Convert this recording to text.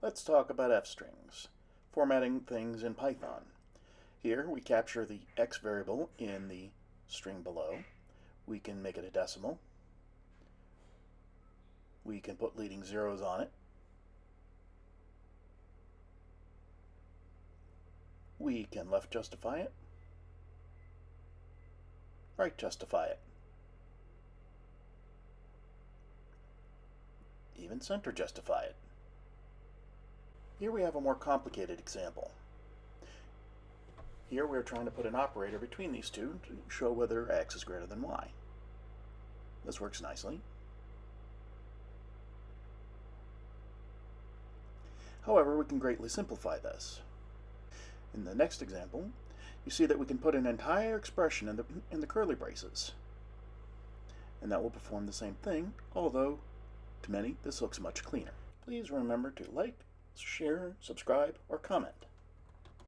Let's talk about fstrings, formatting things in Python. Here we capture the x variable in the string below. We can make it a decimal. We can put leading zeros on it. We can left justify it, right justify it, even center justify it. Here we have a more complicated example. Here we're trying to put an operator between these two to show whether x is greater than y. This works nicely. However, we can greatly simplify this. In the next example, you see that we can put an entire expression in the curly braces. And that will perform the same thing, although to many this looks much cleaner. Please remember to like, share, subscribe, or comment.